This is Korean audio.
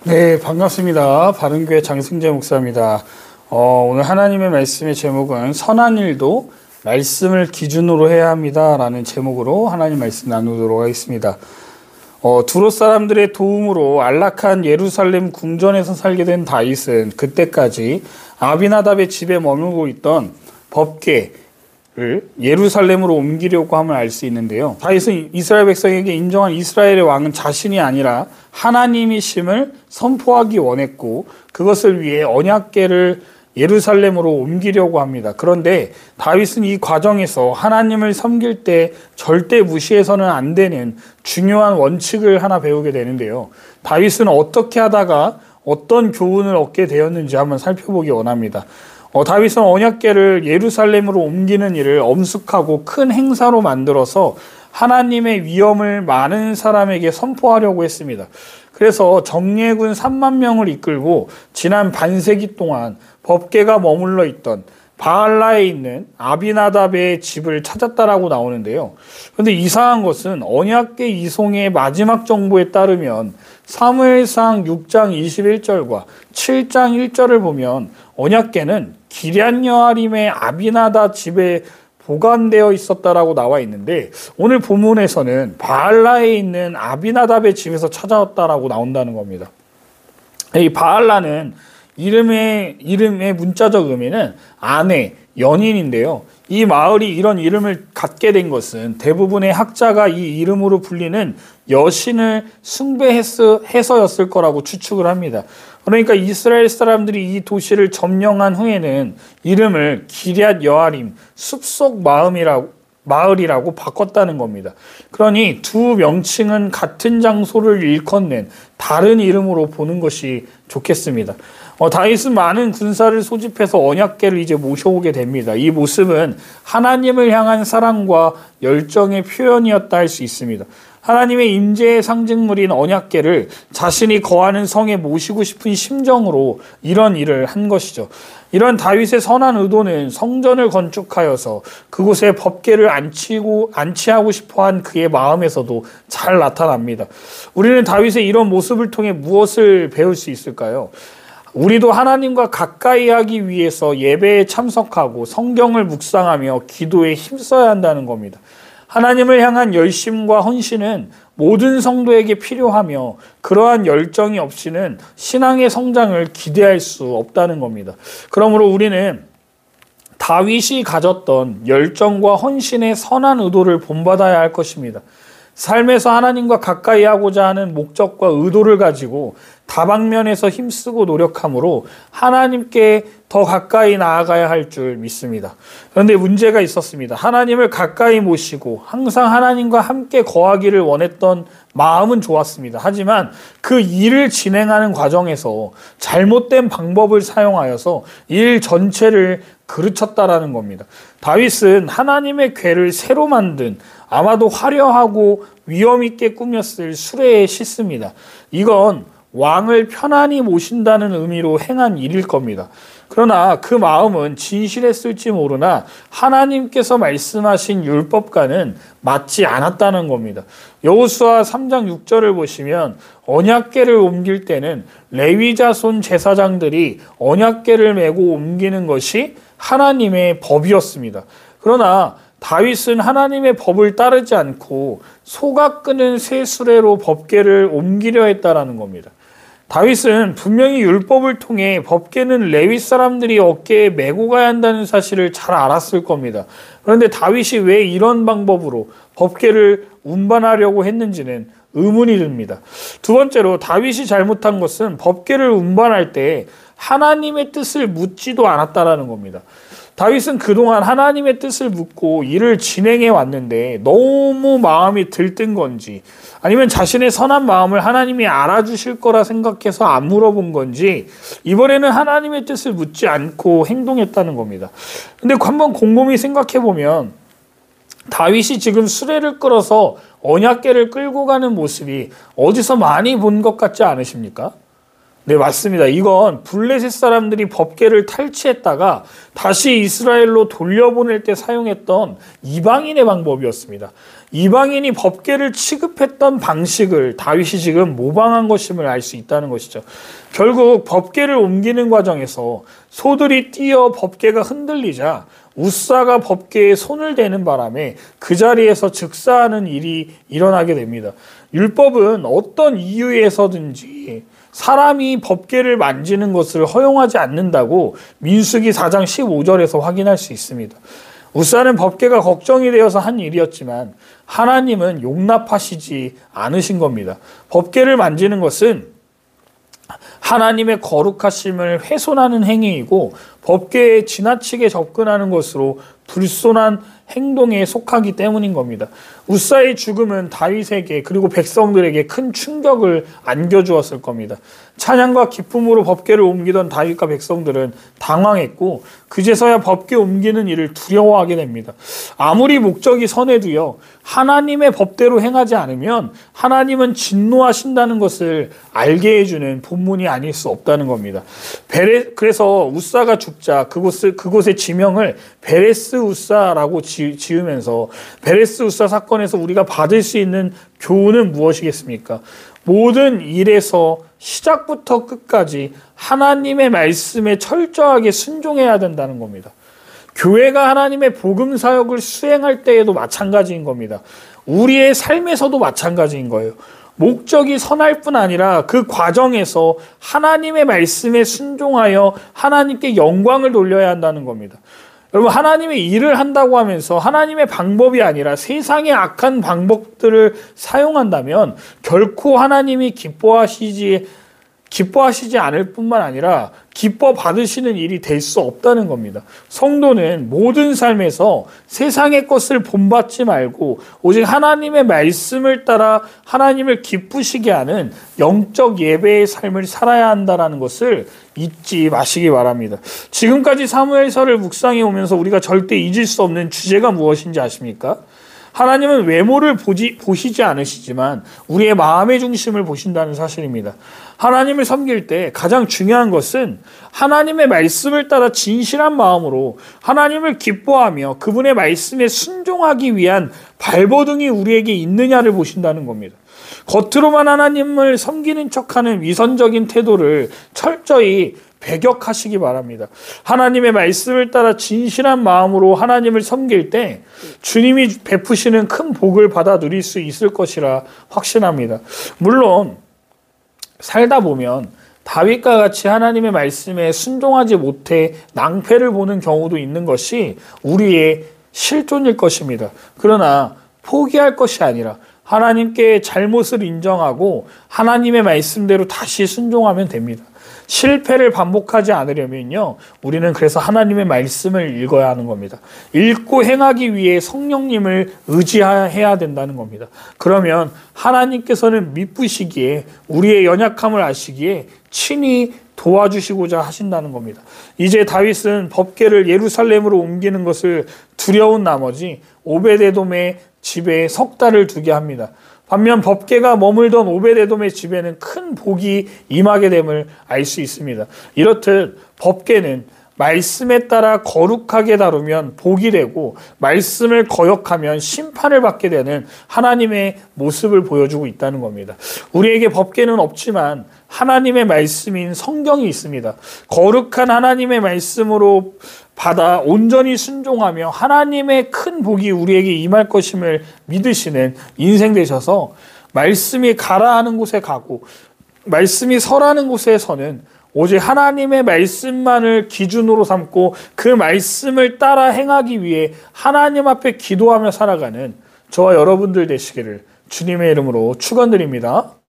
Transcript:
네, 반갑습니다. 바른교회 장승재 목사입니다. 오늘 하나님의 말씀의 제목은 선한 일도 말씀을 기준으로 해야 합니다 라는 제목으로 하나님 말씀 나누도록 하겠습니다. 두로 사람들의 도움으로 안락한 예루살렘 궁전에서 살게 된 다윗은 그때까지 아비나답의 집에 머물고 있던 법궤를 예루살렘으로 옮기려고 함을 알 수 있는데요. 다윗은 이스라엘 백성에게 인정한 이스라엘의 왕은 자신이 아니라 하나님이심을 선포하기 원했고 그것을 위해 언약궤를 예루살렘으로 옮기려고 합니다. 그런데 다윗은 이 과정에서 하나님을 섬길 때 절대 무시해서는 안 되는 중요한 원칙을 하나 배우게 되는데요. 다윗은 어떻게 하다가 어떤 교훈을 얻게 되었는지 한번 살펴보기 원합니다. 다윗은 언약궤를 예루살렘으로 옮기는 일을 엄숙하고 큰 행사로 만들어서 하나님의 위엄을 많은 사람에게 선포하려고 했습니다. 그래서 정예군 3만 명을 이끌고 지난 반세기 동안 법궤가 머물러 있던 바알라에 있는 아비나답의 집을 찾았다라고 나오는데요. 그런데 이상한 것은 언약궤 이송의 마지막 정보에 따르면 사무엘상 6장 21절과 7장 1절을 보면 언약궤는 기럇여아림의 아비나답 집에 보관되어 있었다라고 나와 있는데 오늘 본문에서는 바알라에 있는 아비나답의 집에서 찾아왔다라고 나온다는 겁니다. 이 바알라는 이름의 문자적 의미는 아내, 연인인데요. 이 마을이 이런 이름을 갖게 된 것은 대부분의 학자가 이 이름으로 불리는 여신을 숭배해서였을 거라고 추측을 합니다. 그러니까 이스라엘 사람들이 이 도시를 점령한 후에는 이름을 기럇여아림, 숲속 마을이라고 바꿨다는 겁니다. 그러니 두 명칭은 같은 장소를 일컫는 다른 이름으로 보는 것이 좋겠습니다. 다윗은 많은 군사를 소집해서 언약궤를 이제 모셔오게 됩니다. 이 모습은 하나님을 향한 사랑과 열정의 표현이었다 할 수 있습니다. 하나님의 임재의 상징물인 언약궤를 자신이 거하는 성에 모시고 싶은 심정으로 이런 일을 한 것이죠. 이런 다윗의 선한 의도는 성전을 건축하여서 그곳에 법궤를 안치하고 싶어한 그의 마음에서도 잘 나타납니다. 우리는 다윗의 이런 모습을 통해 무엇을 배울 수 있을까요? 우리도 하나님과 가까이 하기 위해서 예배에 참석하고 성경을 묵상하며 기도에 힘써야 한다는 겁니다. 하나님을 향한 열심과 헌신은 모든 성도에게 필요하며 그러한 열정이 없이는 신앙의 성장을 기대할 수 없다는 겁니다. 그러므로 우리는 다윗이 가졌던 열정과 헌신의 선한 의도를 본받아야 할 것입니다. 삶에서 하나님과 가까이 하고자 하는 목적과 의도를 가지고 다방면에서 힘쓰고 노력함으로 하나님께 더 가까이 나아가야 할 줄 믿습니다. 그런데 문제가 있었습니다. 하나님을 가까이 모시고 항상 하나님과 함께 거하기를 원했던 마음은 좋았습니다. 하지만 그 일을 진행하는 과정에서 잘못된 방법을 사용하여서 일 전체를 그르쳤다라는 겁니다. 다윗은 하나님의 궤를 새로 만든 아마도 화려하고 위엄 있게 꾸몄을 수레에 싣습니다. 이건 왕을 편안히 모신다는 의미로 행한 일일 겁니다. 그러나 그 마음은 진실했을지 모르나 하나님께서 말씀하신 율법과는 맞지 않았다는 겁니다. 여호수아 3장 6절을 보시면 언약궤를 옮길 때는 레위 자손 제사장들이 언약궤를 메고 옮기는 것이 하나님의 법이었습니다. 그러나 다윗은 하나님의 법을 따르지 않고 소가 끄는 새 수레로 법궤를 옮기려 했다라는 겁니다. 다윗은 분명히 율법을 통해 법궤는 레위 사람들이 어깨에 메고 가야 한다는 사실을 잘 알았을 겁니다. 그런데 다윗이 왜 이런 방법으로 법궤를 운반하려고 했는지는 의문이 듭니다. 두 번째로 다윗이 잘못한 것은 법궤를 운반할 때 하나님의 뜻을 묻지도 않았다라는 겁니다. 다윗은 그동안 하나님의 뜻을 묻고 일을 진행해 왔는데 너무 마음이 들뜬 건지 아니면 자신의 선한 마음을 하나님이 알아주실 거라 생각해서 안 물어본 건지 이번에는 하나님의 뜻을 묻지 않고 행동했다는 겁니다. 근데 한번 곰곰이 생각해 보면 다윗이 지금 수레를 끌어서 언약궤를 끌고 가는 모습이 어디서 많이 본 것 같지 않으십니까? 네, 맞습니다. 이건 블레셋 사람들이 법궤를 탈취했다가 다시 이스라엘로 돌려보낼 때 사용했던 이방인의 방법이었습니다. 이방인이 법궤를 취급했던 방식을 다윗이 지금 모방한 것임을 알 수 있다는 것이죠. 결국 법궤를 옮기는 과정에서 소들이 뛰어 법궤가 흔들리자 우사가 법궤에 손을 대는 바람에 그 자리에서 즉사하는 일이 일어나게 됩니다. 율법은 어떤 이유에서든지 사람이 법궤를 만지는 것을 허용하지 않는다고 민수기 4장 15절에서 확인할 수 있습니다. 우사는 법궤가 걱정이 되어서 한 일이었지만 하나님은 용납하시지 않으신 겁니다. 법궤를 만지는 것은 하나님의 거룩하심을 훼손하는 행위이고 법궤에 지나치게 접근하는 것으로 불손한 행동에 속하기 때문인 겁니다. 우사의 죽음은 다윗에게 그리고 백성들에게 큰 충격을 안겨주었을 겁니다. 찬양과 기쁨으로 법궤를 옮기던 다윗과 백성들은 당황했고 그제서야 법궤 옮기는 일을 두려워하게 됩니다. 아무리 목적이 선해도요, 하나님의 법대로 행하지 않으면 하나님은 진노하신다는 것을 알게 해주는 본문이 아닐 수 없다는 겁니다. 그래서 우사가 죽자 그곳의 지명을 베레스 우사라고 지으면서 베레스 우사 사건에서 우리가 받을 수 있는 교훈은 무엇이겠습니까? 모든 일에서 시작부터 끝까지 하나님의 말씀에 철저하게 순종해야 된다는 겁니다. 교회가 하나님의 복음 사역을 수행할 때에도 마찬가지인 겁니다. 우리의 삶에서도 마찬가지인 거예요. 목적이 선할 뿐 아니라 그 과정에서 하나님의 말씀에 순종하여 하나님께 영광을 돌려야 한다는 겁니다. 여러분, 하나님의 일을 한다고 하면서 하나님의 방법이 아니라 세상의 악한 방법들을 사용한다면 결코 하나님이 기뻐하시지 않을 뿐만 아니라 기뻐 받으시는 일이 될 수 없다는 겁니다. 성도는 모든 삶에서 세상의 것을 본받지 말고 오직 하나님의 말씀을 따라 하나님을 기쁘시게 하는 영적 예배의 삶을 살아야 한다는 것을 잊지 마시기 바랍니다. 지금까지 사무엘서를 묵상해 오면서 우리가 절대 잊을 수 없는 주제가 무엇인지 아십니까? 하나님은 외모를 보시지 않으시지만 우리의 마음의 중심을 보신다는 사실입니다. 하나님을 섬길 때 가장 중요한 것은 하나님의 말씀을 따라 진실한 마음으로 하나님을 기뻐하며 그분의 말씀에 순종하기 위한 발버둥이 우리에게 있느냐를 보신다는 겁니다. 겉으로만 하나님을 섬기는 척하는 위선적인 태도를 철저히 배격하시기 바랍니다. 하나님의 말씀을 따라 진실한 마음으로 하나님을 섬길 때 주님이 베푸시는 큰 복을 받아 누릴 수 있을 것이라 확신합니다. 물론 살다 보면 다윗과 같이 하나님의 말씀에 순종하지 못해 낭패를 보는 경우도 있는 것이 우리의 실존일 것입니다. 그러나 포기할 것이 아니라 하나님께 잘못을 인정하고 하나님의 말씀대로 다시 순종하면 됩니다. 실패를 반복하지 않으려면요, 우리는 그래서 하나님의 말씀을 읽어야 하는 겁니다. 읽고 행하기 위해 성령님을 의지해야 된다는 겁니다. 그러면 하나님께서는 미쁘시기에 우리의 연약함을 아시기에 친히 도와주시고자 하신다는 겁니다. 이제 다윗은 법궤를 예루살렘으로 옮기는 것을 두려운 나머지 오베데돔의 집에 석 달을 두게 합니다. 반면 법궤가 머물던 오베데돔의 집에는 큰 복이 임하게 됨을 알 수 있습니다. 이렇듯 법궤는 말씀에 따라 거룩하게 다루면 복이 되고 말씀을 거역하면 심판을 받게 되는 하나님의 모습을 보여주고 있다는 겁니다. 우리에게 법궤는 없지만 하나님의 말씀인 성경이 있습니다. 거룩한 하나님의 말씀으로 받아 온전히 순종하며 하나님의 큰 복이 우리에게 임할 것임을 믿으시는 인생 되셔서 말씀이 가라 하는 곳에 가고 말씀이 서라는 곳에서는 오직 하나님의 말씀만을 기준으로 삼고 그 말씀을 따라 행하기 위해 하나님 앞에 기도하며 살아가는 저와 여러분들 되시기를 주님의 이름으로 축원드립니다.